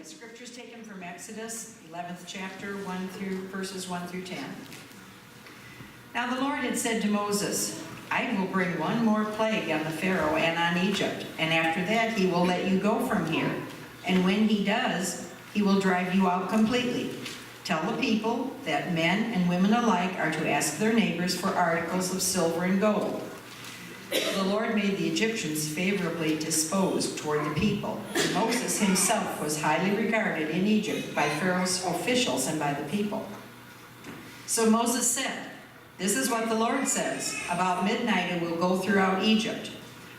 Scripture's taken from Exodus, 11th chapter, verses 1 through 10. Now the Lord had said to Moses, I will bring one more plague on the Pharaoh and on Egypt, and after that he will let you go from here. And when he does, he will drive you out completely. Tell the people that men and women alike are to ask their neighbors for articles of silver and gold. The Lord made the Egyptians favorably disposed toward the people. Moses himself was highly regarded in Egypt by Pharaoh's officials and by the people. So Moses said, This is what the Lord says. About midnight it will go throughout Egypt.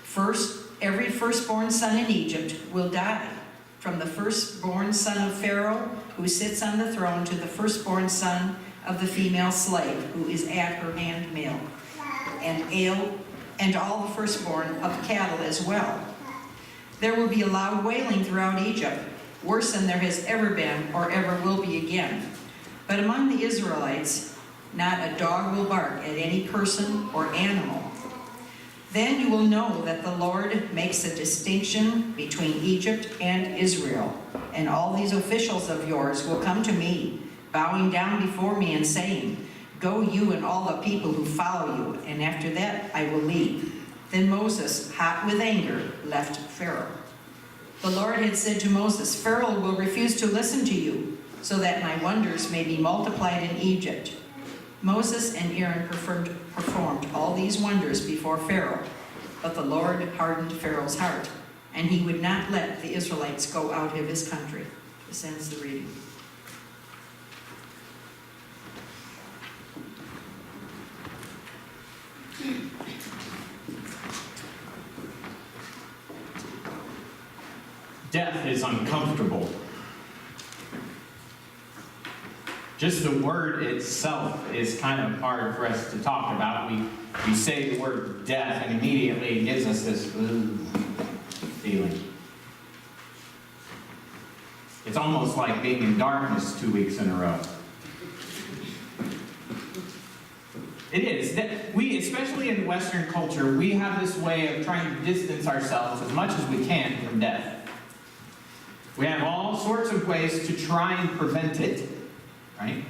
First, every firstborn son in Egypt will die, from the firstborn son of Pharaoh, who sits on the throne, to the firstborn son of the female slave, who is at her handmill, and all the firstborn of cattle as well. There will be a loud wailing throughout Egypt, worse than there has ever been or ever will be again. But among the Israelites, not a dog will bark at any person or animal. Then you will know that the Lord makes a distinction between Egypt and Israel, and all these officials of yours will come to me, bowing down before me and saying, Go you and all the people who follow you, and after that I will leave. Then Moses, hot with anger, left Pharaoh. The Lord had said to Moses, Pharaoh will refuse to listen to you, so that my wonders may be multiplied in Egypt. Moses and Aaron performed all these wonders before Pharaoh, but the Lord hardened Pharaoh's heart, and he would not let the Israelites go out of his country. This ends the reading. Death is uncomfortable. Just the word itself is kind of hard for us to talk about. We say the word death and immediately it gives us this feeling. It's almost like being in darkness 2 weeks in a row. It is. We, especially in Western culture, we have this way of trying to distance ourselves as much as we can from death. We have all sorts of ways to try and prevent it, right?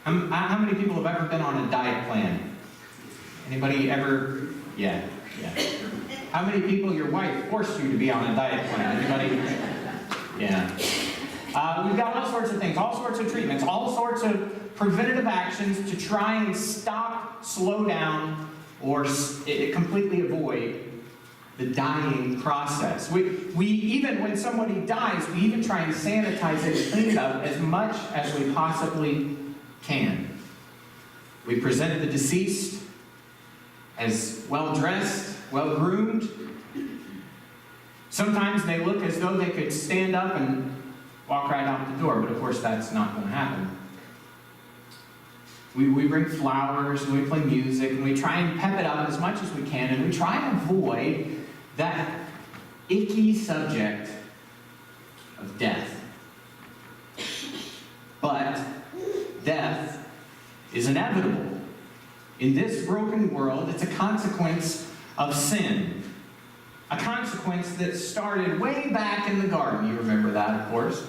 How many people have ever been on a diet plan? Anybody ever? Yeah. How many people your wife forced you to be on a diet plan? Anybody? Yeah. We've got all sorts of things, all sorts of treatments, all sorts of preventative actions to try and stop, slow down, or completely avoid the dying process. We even, when somebody dies, we even try and sanitize it and clean it up as much as we possibly can. We present the deceased as well-dressed, well-groomed. Sometimes they look as though they could stand up and walk right out the door, but of course that's not going to happen. We bring flowers, and we play music, and we try and pep it up as much as we can, and we try and avoid that icky subject of death. But death is inevitable. In this broken world, it's a consequence of sin. A consequence that started way back in the garden. You remember that, of course.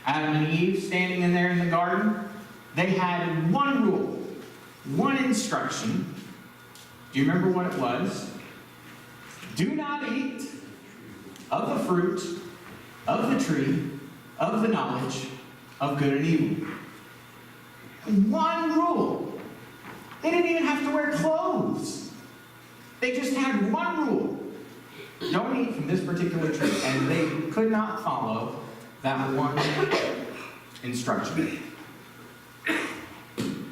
Adam and Eve standing in there in the garden. They had one rule, one instruction. Do you remember what it was? Do not eat of the fruit, of the tree, of the knowledge of good and evil. One rule. They didn't even have to wear clothes. They just had one rule. Don't eat from this particular tree. And they could not follow that one instruction.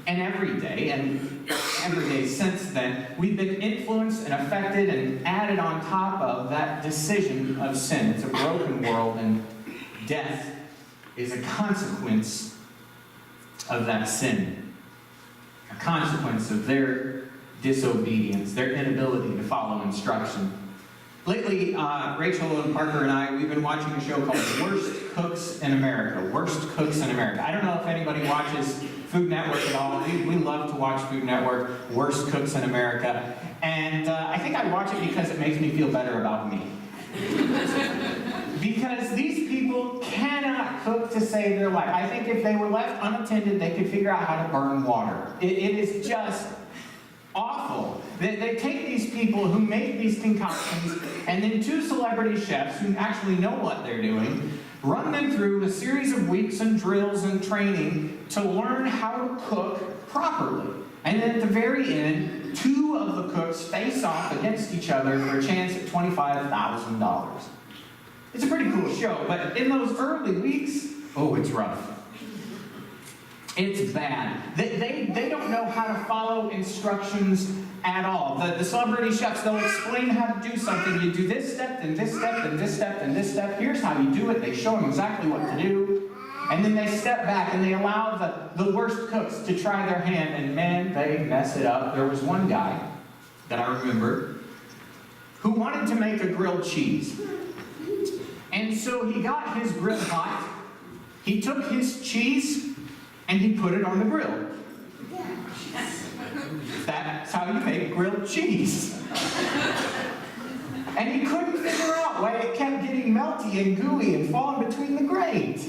And every day since then, we've been influenced and affected and added on top of that decision of sin. It's a broken world, and death is a consequence of that sin. A consequence of their disobedience, their inability to follow instruction. Lately, Rachel and Parker and I, we've been watching a show called Worst Cooks in America. Worst Cooks in America. I don't know if anybody watches Food Network at all. We love to watch Food Network, Worst Cooks in America. And I think I watch it because it makes me feel better about me. Because these people people cannot cook to save their life. I think if they were left unattended, they could figure out how to burn water. It is just awful. They take these people who make these concoctions, and then two celebrity chefs who actually know what they're doing, run them through a series of weeks and drills and training to learn how to cook properly. And then at the very end, two of the cooks face off against each other for a chance at $25,000. It's a pretty cool show, but in those early weeks, oh, it's rough. It's bad. They don't know how to follow instructions at all. The celebrity chefs, they'll explain how to do something. You do this step, and this step, and this step, and this step. Here's how you do it. They show them exactly what to do. And then they step back and they allow the worst cooks to try their hand, and man, they mess it up. There was one guy that I remember who wanted to make a grilled cheese. And so he got his grill hot, he took his cheese, and he put it on the grill. That's how you make grilled cheese. And he couldn't figure out why it kept getting melty and gooey and falling between the grate.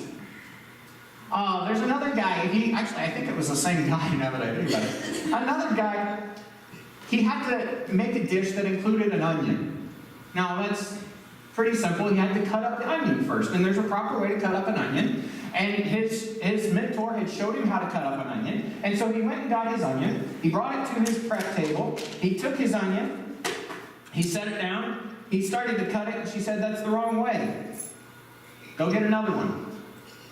There's another guy, actually I think it was the same guy now that I think about it. Another guy, he had to make a dish that included an onion. Now that's pretty simple. He had to cut up the onion first, and there's a proper way to cut up an onion. And his mentor had showed him how to cut up an onion. And so he went and got his onion. He brought it to his prep table. He took his onion. He set it down. He started to cut it, and she said, "That's the wrong way. Go get another one."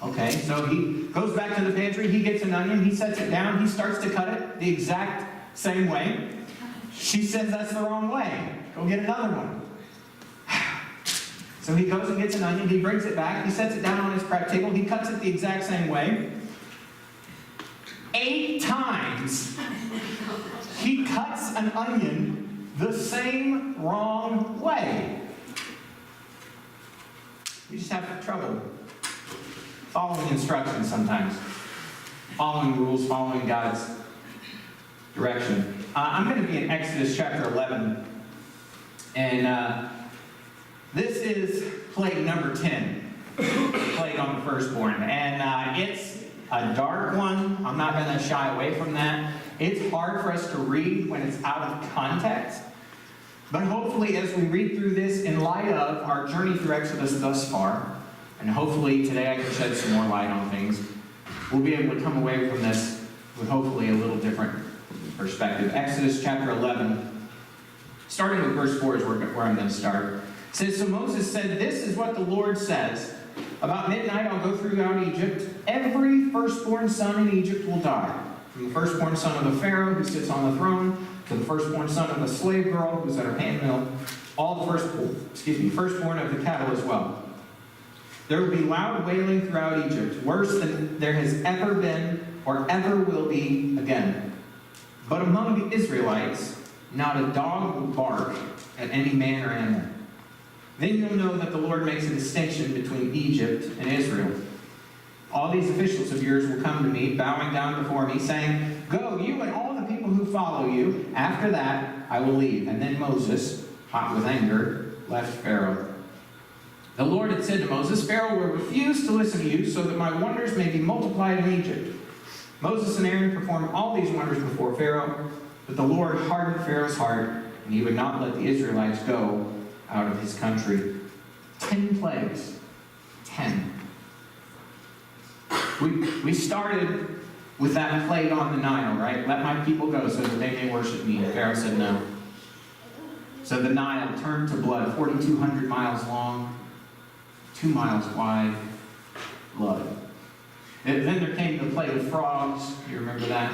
Okay, so he goes back to the pantry. He gets an onion. He sets it down. He starts to cut it the exact same way. She says, "That's the wrong way. Go get another one." So he goes and gets an onion, he brings it back, he sets it down on his prep table, he cuts it the exact same way. 8 times he cuts an onion the same wrong way. We just have trouble following instructions sometimes. Following rules, following God's direction. I'm going to be in Exodus chapter 11. And this is plague number 10, plague on the firstborn. And it's a dark one. I'm not going to shy away from that. It's hard for us to read when it's out of context. But hopefully as we read through this in light of our journey through Exodus thus far, and hopefully today I can shed some more light on things, we'll be able to come away from this with hopefully a little different perspective. Exodus chapter 11, starting with verse 4 is where I'm going to start. It says, "So Moses said, 'This is what the Lord says. About midnight I'll go throughout Egypt. Every firstborn son in Egypt will die. From the firstborn son of the Pharaoh who sits on the throne, to the firstborn son of the slave girl who's at her handmill, all the firstborn of the cattle as well. There will be loud wailing throughout Egypt, worse than there has ever been or ever will be again. But among the Israelites, not a dog will bark at any man or animal. Then you'll know that the Lord makes a distinction between Egypt and Israel. All these officials of yours will come to me, bowing down before me, saying, Go, you and all the people who follow you. After that, I will leave.' And then Moses, hot with anger, left Pharaoh. The Lord had said to Moses, 'Pharaoh will refuse to listen to you, so that my wonders may be multiplied in Egypt.' Moses and Aaron performed all these wonders before Pharaoh, but the Lord hardened Pharaoh's heart, and he would not let the Israelites go out of his country." 10 plagues. 10. We started with that plague on the Nile, right? "Let my people go so that they may worship me." And Pharaoh said no. So the Nile turned to blood, 4,200 miles long, 2 miles wide, blood. And then there came the plague of frogs. You remember that?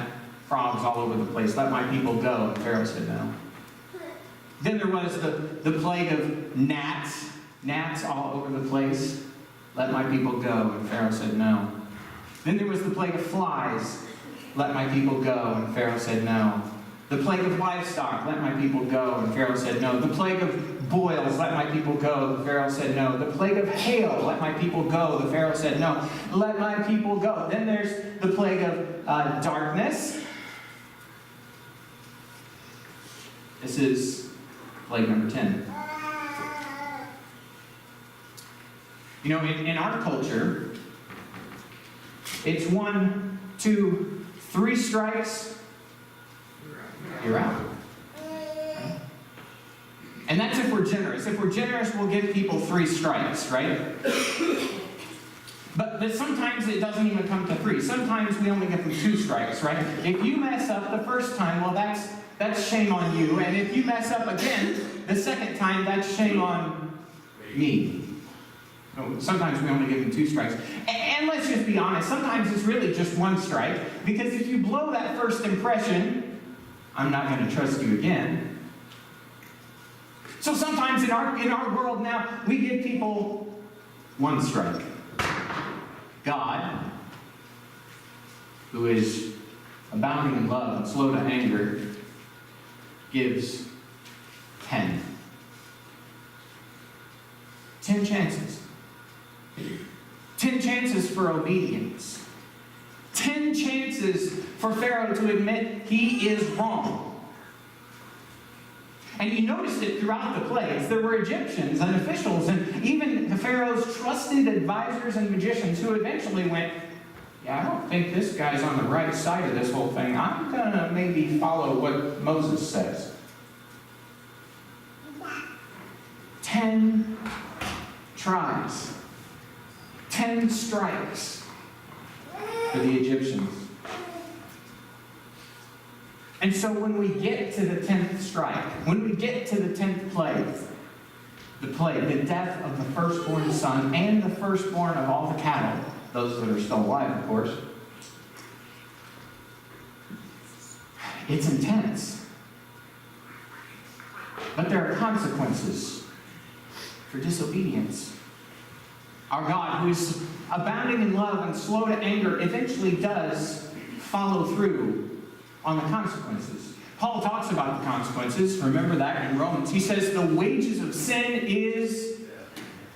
Frogs all over the place. "Let my people go." And Pharaoh said no. Then there was the plague of gnats. Gnats all over the place. "Let my people go." And Pharaoh said no. Then there was the plague of flies. "Let my people go." And Pharaoh said no. The plague of livestock. "Let my people go." And Pharaoh said no. The plague of boils. "Let my people go." The Pharaoh said no. The plague of hail. "Let my people go." The Pharaoh said no. "Let my people go." Then there's the plague of darkness. This is plague number 10. You know, in our culture, it's 1, 2, 3 strikes, you're out. And that's if we're generous. If we're generous, we'll give people 3 strikes, right? But sometimes it doesn't even come to 3. Sometimes we only give them 2 strikes, right? If you mess up the first time, well, that's shame on you. And if you mess up again the second time, that's shame on me. No, sometimes we only give them 2 strikes. And let's just be honest, sometimes it's really just 1 strike. Because if you blow that first impression, I'm not going to trust you again. So sometimes in our world now, we give people 1 strike. God, who is abounding in love and slow to anger, gives 10. 10 chances. 10 chances for obedience. 10 chances for Pharaoh to admit he is wrong. And you noticed it throughout the plagues. There were Egyptians and officials and even the Pharaoh's trusted advisors and magicians who eventually went, yeah, I don't think this guy's on the right side of this whole thing. I'm going to maybe follow what Moses says. 10 tries. 10 strikes for the Egyptians. And so when we get to the 10th strike, when we get to the 10th plague, the death of the firstborn son and the firstborn of all the cattle, those that are still alive, of course, it's intense. But there are consequences for disobedience. Our God, who is abounding in love and slow to anger, eventually does follow through on the consequences. Paul talks about the consequences. Remember that in Romans. He says the wages of sin is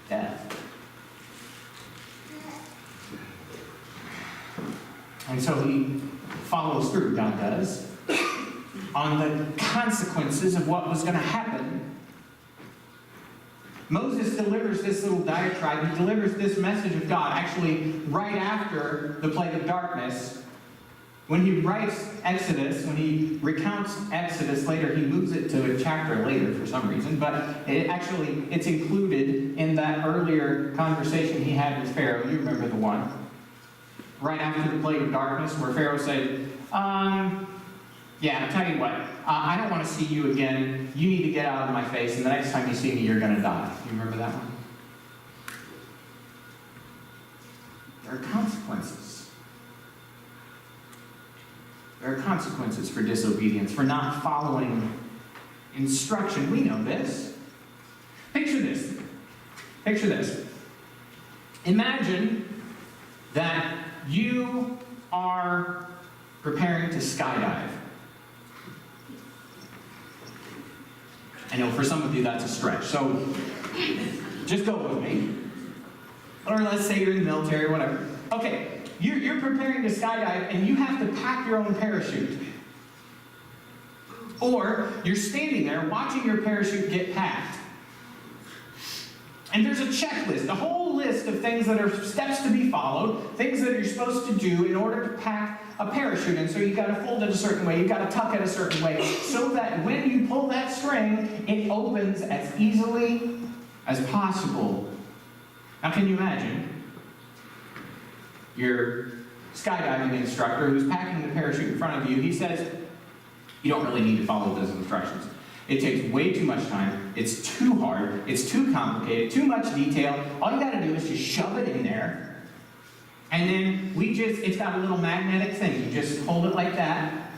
death. And so he follows through, God does, on the consequences of what was going to happen. Moses delivers this little diatribe. He delivers this message of God actually right after the plague of darkness. When he writes Exodus, when he recounts Exodus later, he moves it to a chapter later for some reason, but it's included in that earlier conversation he had with Pharaoh. You remember the one. Right after the plague of darkness, where Pharaoh said, yeah, I'll tell you what, I don't want to see you again. You need to get out of my face, and the next time you see me, you're going to die. You remember that one? There are consequences. There are consequences for disobedience, for not following instruction. We know this. Picture this. Picture this. Imagine that you are preparing to skydive. I know for some of you that's a stretch, so just go with me. Or let's say you're in the military or whatever. Okay. You're preparing to skydive and you have to pack your own parachute. Or you're standing there watching your parachute get packed. And there's a checklist, a whole list of things that are steps to be followed, things that you're supposed to do in order to pack a parachute. And so you've got to fold it a certain way, you've got to tuck it a certain way, so that when you pull that string, it opens as easily as possible. Now can you imagine? Your skydiving instructor who's packing the parachute in front of you, he says, you don't really need to follow those instructions. It takes way too much time. It's too hard. It's too complicated. Too much detail. All you got to do is just shove it in there. And then it's got a little magnetic thing. You just hold it like that.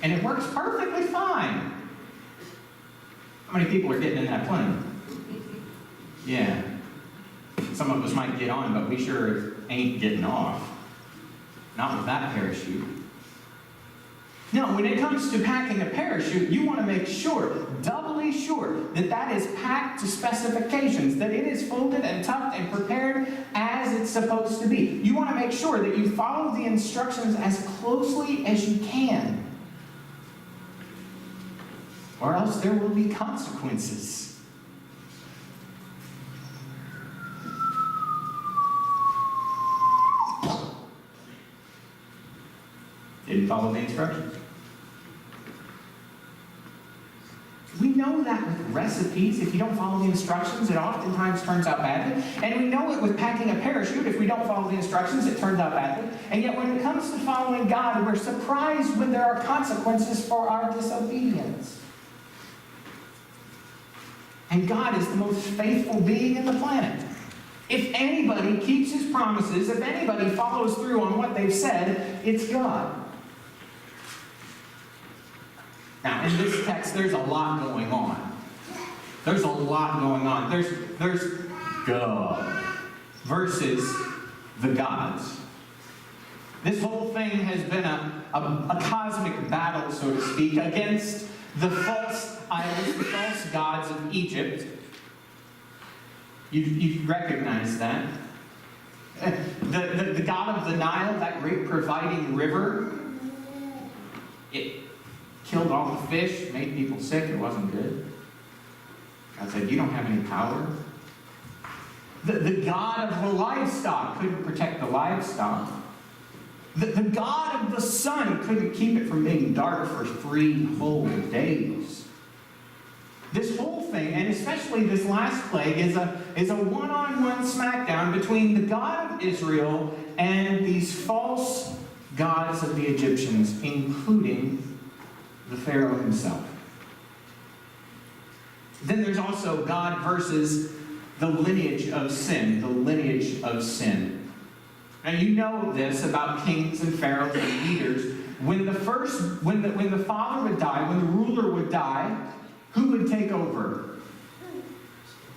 And it works perfectly fine. How many people are getting in that plane? Yeah. Some of us might get on, but we sure ain't getting off. Not with that parachute. No, when it comes to packing a parachute, you want to make sure, doubly sure, that that is packed to specifications, that it is folded and tucked and prepared as it's supposed to be. You want to make sure that you follow the instructions as closely as you can, or else there will be consequences. didn't follow the instructions. We know that with recipes, if you don't follow the instructions, it oftentimes turns out badly. And we know it with packing a parachute. If we don't follow the instructions, it turns out badly. And yet when it comes to following God, we're surprised when there are consequences for our disobedience. And God is the most faithful being in the planet. If anybody keeps his promises, if anybody follows through on what they've said, it's God. Now, in this text, there's a lot going on. There's a lot going on. There's God versus the gods. This whole thing has been a cosmic battle, so to speak, against the false idols, the false gods of Egypt. You recognize that. The god of the Nile, that great providing river, it killed all the fish, made people sick, it wasn't good. God said, you don't have any power. The god of the livestock couldn't protect the livestock. The god of the sun couldn't keep it from being dark for 3 whole days. This whole thing, and especially this last plague, is a one-on-one smackdown between the God of Israel and these false gods of the Egyptians, including the Pharaoh himself. Then there's also God versus the lineage of sin, the lineage of sin. Now you know this about kings and pharaohs and leaders. When the father would die, when the ruler would die, who would take over?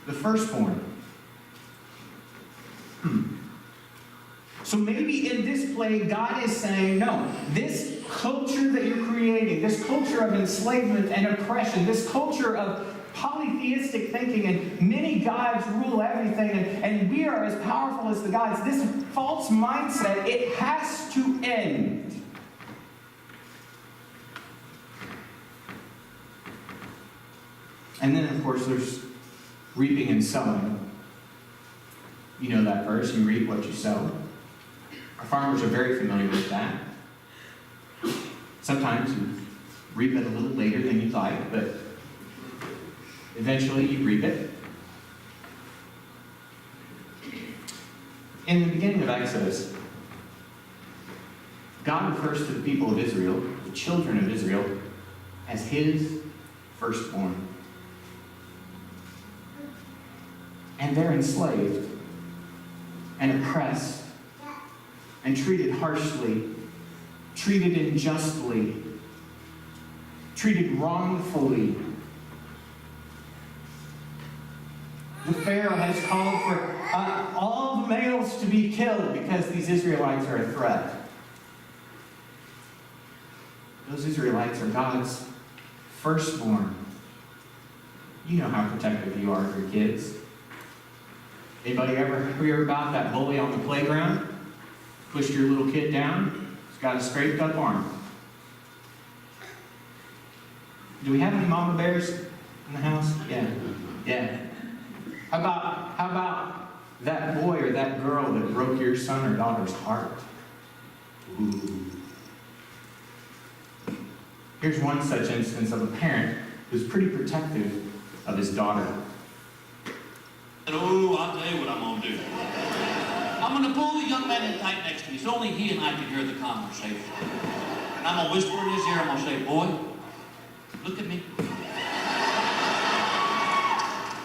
The firstborn. So maybe in this plague, God is saying, no, this culture that you're creating, this culture of enslavement and oppression, this culture of polytheistic thinking and many gods rule everything and we are as powerful as the gods, this false mindset, it has to end. And then, of course, there's reaping and sowing. You know that verse, you reap what you sow. Our farmers are very familiar with that. Sometimes you reap it a little later than you'd like, but eventually you reap it. In the beginning of Exodus, God refers to the people of Israel, the children of Israel, as his firstborn. And they're enslaved and oppressed and treated harshly, treated unjustly, treated wrongfully. The Pharaoh has called for all the males to be killed because these Israelites are a threat. Those Israelites are God's firstborn. You know how protective you are of your kids. Anybody ever hear about that bully on the playground? Pushed your little kid down? He's got a scraped up arm. Do we have any mama bears in the house? Yeah. How about that boy or that girl that broke your son or daughter's heart? Ooh. Here's one such instance of a parent who's pretty protective of his daughter. Oh, I'll tell you what I'm going to do. I'm going to pull the young man in tight next to me so only he and I can hear the conversation. And I'm going to whisper in his ear, I'm going to say, boy, look at me.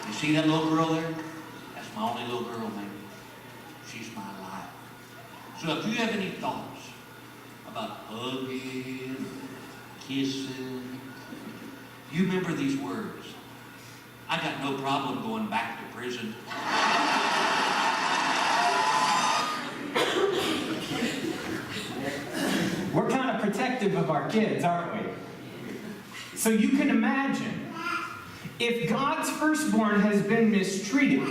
You see that little girl there? That's my only little girl, man. She's my life. So if you have any thoughts about hugging, kissing, you remember these words. I got no problem going back to prison. We're kind of protective of our kids, aren't we? So you can imagine, if God's firstborn has been mistreated,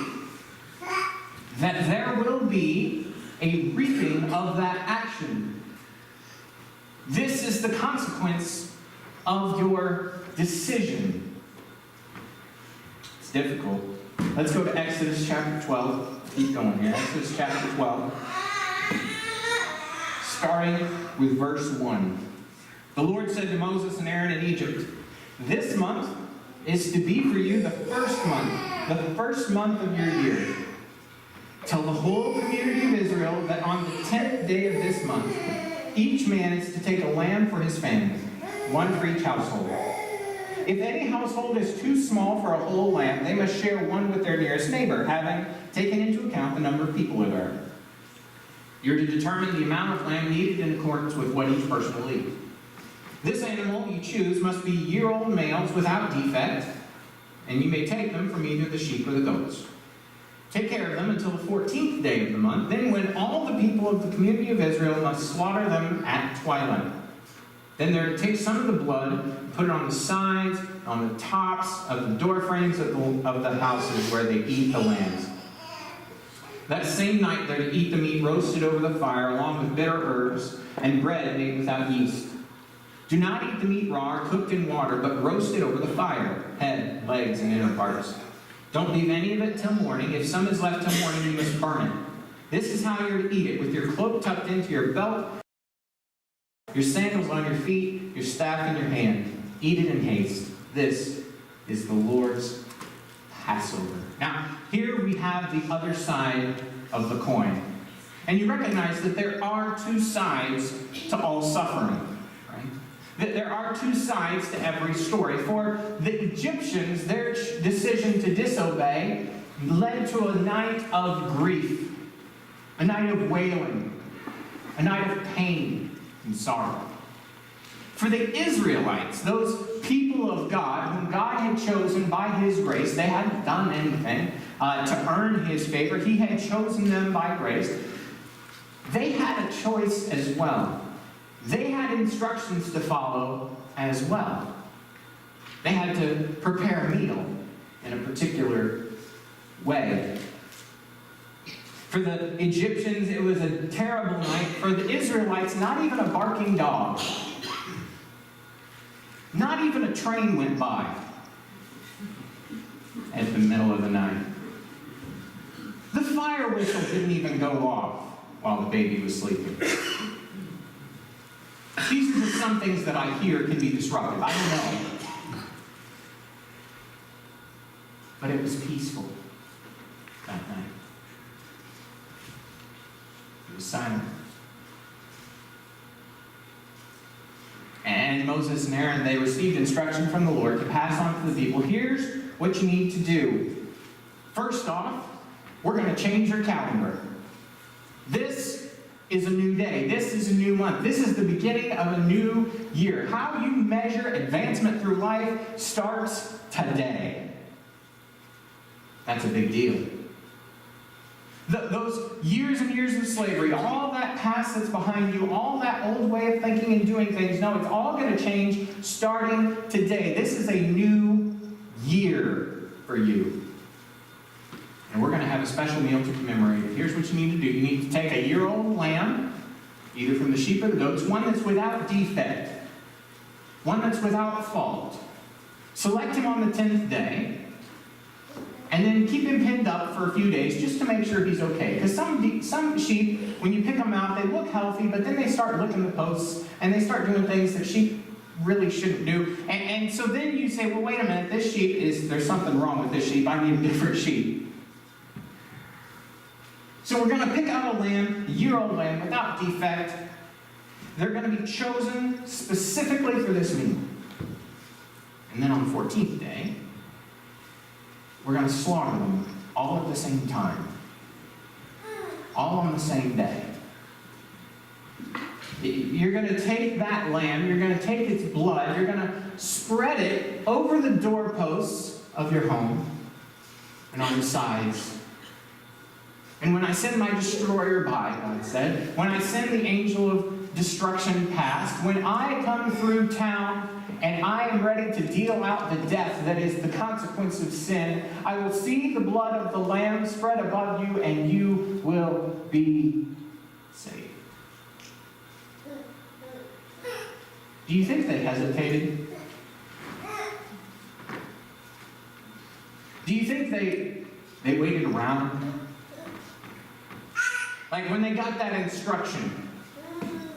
that there will be a reaping of that action. This is the consequence of your decision. It's difficult. Let's go to Exodus chapter 12. Keep going here. Exodus chapter 12. Starting with verse 1. The Lord said to Moses and Aaron in Egypt, "This month is to be for you the first month of your year. Tell the whole community of Israel that on the 10th day of this month, each man is to take a lamb for his family, one for each household. If any household is too small for a whole lamb, they must share one with their nearest neighbor, having taken into account the number of people there. You're to determine the amount of lamb needed in accordance with what each person will eat. This animal you choose must be year-old males without defect, and you may take them from either the sheep or the goats. Take care of them until the 14th day of the month. Then when all the people of the community of Israel must slaughter them at twilight. Then they're to take some of the blood and put it on the sides, on the tops of the door frames of the houses where they eat the lambs. That same night they're to eat the meat roasted over the fire, along with bitter herbs and bread made without yeast. Do not eat the meat raw or cooked in water, but roast it over the fire, head, legs, and inner parts. Don't leave any of it till morning. If some is left till morning, you must burn it. This is how you're to eat it, with your cloak tucked into your belt, your sandals on your feet, your staff in your hand. Eat it in haste. This is the Lord's Passover." Now, here we have the other side of the coin. And you recognize that there are two sides to all suffering. That there are two sides to every story. For the Egyptians, their decision to disobey led to a night of grief, a night of wailing, a night of pain and sorrow. For the Israelites, those people of God whom God had chosen by His grace, they hadn't done anything to earn His favor. He had chosen them by grace. They had a choice as well. They had instructions to follow as well. They had to prepare a meal in a particular way. For the Egyptians, it was a terrible night. For the Israelites, not even a barking dog. Not even a train went by at the middle of the night. The fire whistle didn't even go off while the baby was sleeping. These are just some things that I hear can be disruptive. I don't know. But it was peaceful that night. It was silent. And Moses and Aaron, they received instruction from the Lord to pass on to the people. Here's what you need to do. First off, we're going to change your calendar. This is a new day. This is a new month. This is the beginning of a new year. How you measure advancement through life starts today. That's a big deal. Those years and years of slavery, all that past that's behind you, all that old way of thinking and doing things, no, it's all going to change starting today. This is a new year for you. And we're going to have a special meal to commemorate it. Here's what you need to do. You need to take a year-old lamb, either from the sheep or the goats, one that's without defect, one that's without fault. Select him on the 10th day, and then keep him pinned up for a few days just to make sure he's okay. Because some sheep, when you pick them out, they look healthy, but then they start licking the posts, and they start doing things that sheep really shouldn't do. And so then you say, well, wait a minute, there's something wrong with this sheep. I need a different sheep. So we're going to pick out a lamb, a year-old lamb, without defect. They're going to be chosen specifically for this meal. And then on the 14th day, we're going to slaughter them all at the same time. All on the same day. You're going to take that lamb, you're going to take its blood, you're going to spread it over the doorposts of your home and on the sides. And when I send my destroyer by, God said, when I send the angel of destruction past, when I come through town and I am ready to deal out the death that is the consequence of sin, I will see the blood of the lamb spread above you, and you will be saved. Do you think they hesitated? Do you think they waited around? Like when they got that instruction,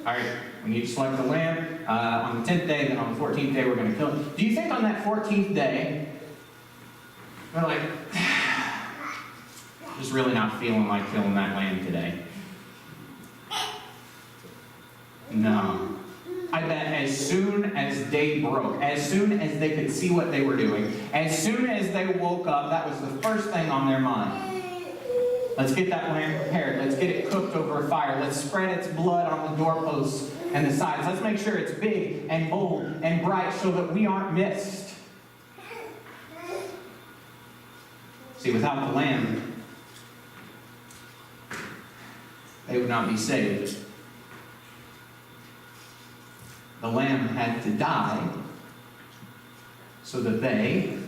All right, we need to select the lamb on the 10th day, then on the 14th day we're going to kill it. Do you think on that 14th day, we're like, just really not feeling like killing that lamb today? No. I bet as soon as day broke, as soon as they could see what they were doing, as soon as they woke up, that was the first thing on their mind. Let's get that lamb prepared. Let's get it cooked over a fire. Let's spread its blood on the doorposts and the sides. Let's make sure it's big and bold and bright so that we aren't missed. See, without the lamb, they would not be saved. The lamb had to die so that they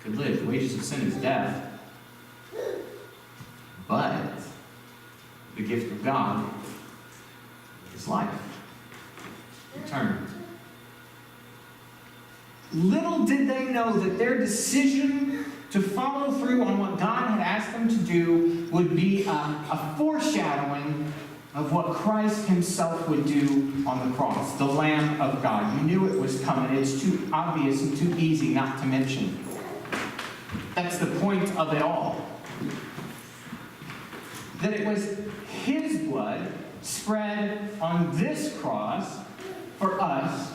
could live. The wages of sin is death. But the gift of God is life. Eternal. Little did they know that their decision to follow through on what God had asked them to do would be a foreshadowing of what Christ himself would do on the cross, the Lamb of God. You knew it was coming. It's too obvious and too easy not to mention. That's the point of it all. That it was his blood spread on this cross for us,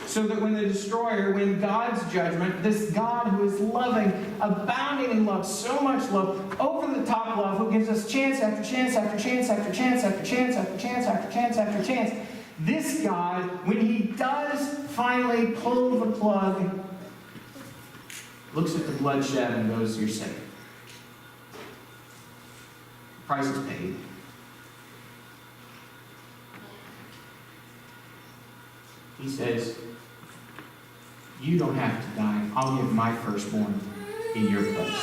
so that when the destroyer, when God's judgment, this God who is loving, abounding in love, so much love, over the top love, who gives us chance after chance after chance after chance after chance after chance after chance after chance, this God, when he does finally pull the plug, looks at the bloodshed and goes, "You're safe. The price is paid." He says, "You don't have to die. I'll give my firstborn in your place."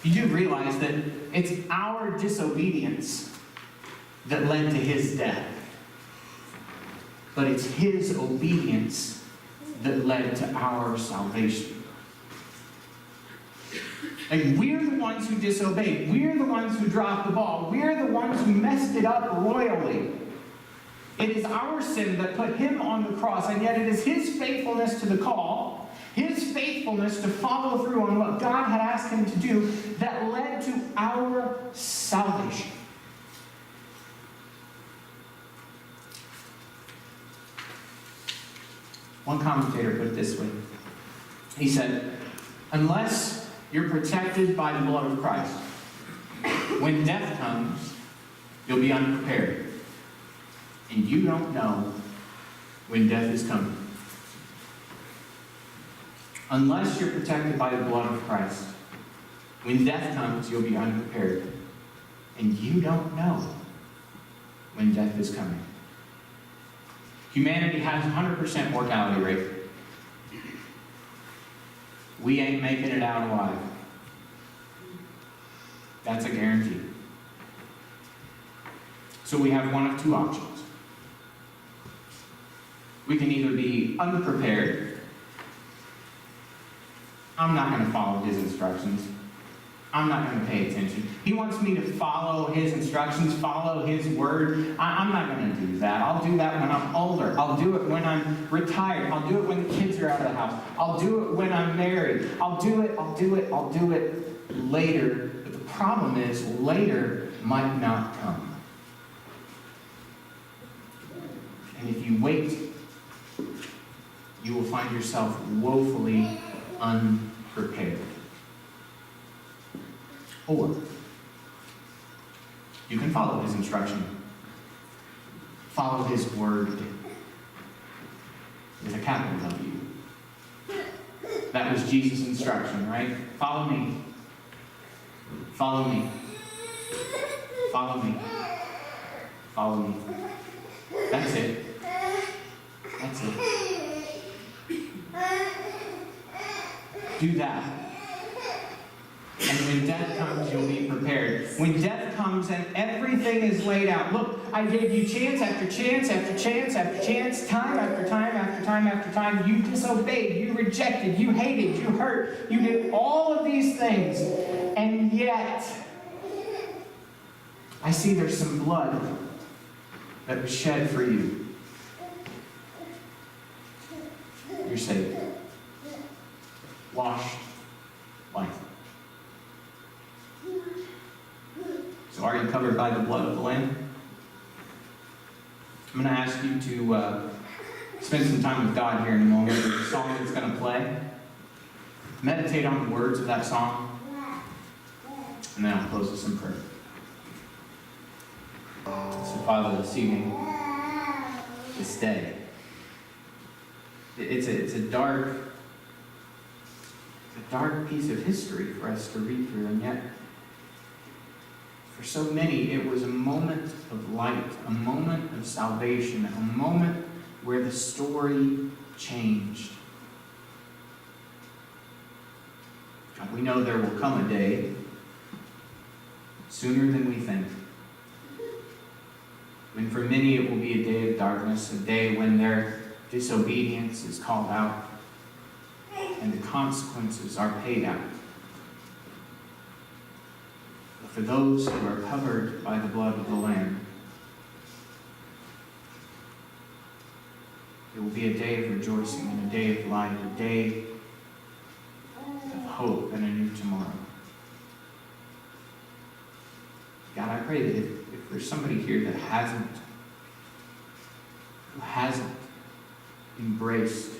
You do realize that it's our disobedience that led to his death. But it's his obedience that led to our salvation. Like, we're the ones who disobeyed. We're the ones who dropped the ball. We're the ones who messed it up royally. It is our sin that put him on the cross, and yet it is his faithfulness to the call, his faithfulness to follow through on what God had asked him to do, that led to our salvation. One commentator put it this way. He said, "Unless you're protected by the blood of Christ, when death comes, you'll be unprepared. And you don't know when death is coming. Unless you're protected by the blood of Christ, when death comes, you'll be unprepared. And you don't know when death is coming." Humanity has 100% mortality rate. We ain't making it out alive. That's a guarantee. So we have one of two options. We can either be unprepared. I'm not going to follow his instructions. I'm not going to pay attention. He wants me to follow his instructions, follow his word. I'm not going to do that. I'll do that when I'm older. I'll do it when I'm retired. I'll do it when the kids are out of the house. I'll do it when I'm married. I'll do it later. But the problem is, later might not come. And if you wait, you will find yourself woefully unprepared. Or you can follow his instruction. Follow his word with a capital W. That was Jesus' instruction, right? Follow me. Follow me. Follow me. Follow me. That's it. That's it. Do that. And when death comes, you'll be prepared. When death comes and everything is laid out. Look, I gave you chance after chance after chance after chance, time after time after time after time. You disobeyed, you rejected, you hated, you hurt, you did all of these things. And yet, I see there's some blood that was shed for you. You're saved. Washed white. So are you covered by the blood of the Lamb? I'm going to ask you to spend some time with God here in a moment. There's a song that's going to play. Meditate on the words of that song. And then I'll close with some prayer. So Father, this evening, this day, it's a dark piece of history for us to read through, and yet for so many it was a moment of light, a moment of salvation, a moment where the story changed. God, we know there will come a day, sooner than we think, when for many it will be a day of darkness, a day when their disobedience is called out and the consequences are paid out. But for those who are covered by the blood of the Lamb, it will be a day of rejoicing and a day of light, a day of hope and a new tomorrow. God, I pray that if there's somebody here that hasn't embraced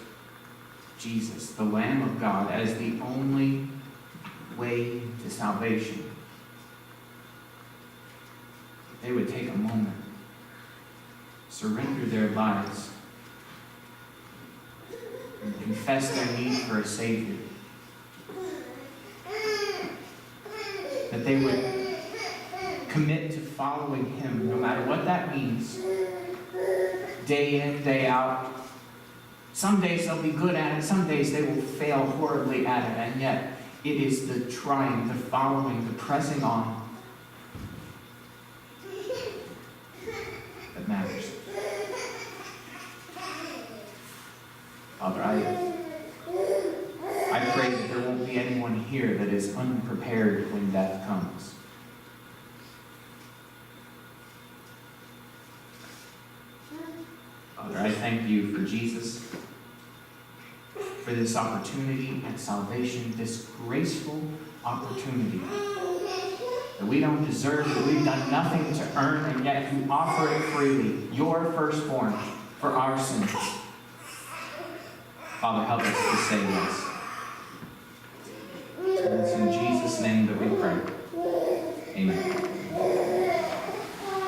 Jesus, the Lamb of God, as the only way to salvation, they would take a moment, surrender their lives, and confess their need for a Savior. That they would commit to following Him, no matter what that means, day in, day out. Some days they'll be good at it, some days they will fail horribly at it, and yet it is the trying, the following, the pressing on that matters. Father, I pray that there won't be anyone here that is unprepared when death comes. Father, I thank you for Jesus, for this opportunity and salvation, this graceful opportunity that we don't deserve, that we've done nothing to earn, and yet you offer it freely, your firstborn, for our sins. Father, help us to say yes. And it's in Jesus' name that we pray. Amen.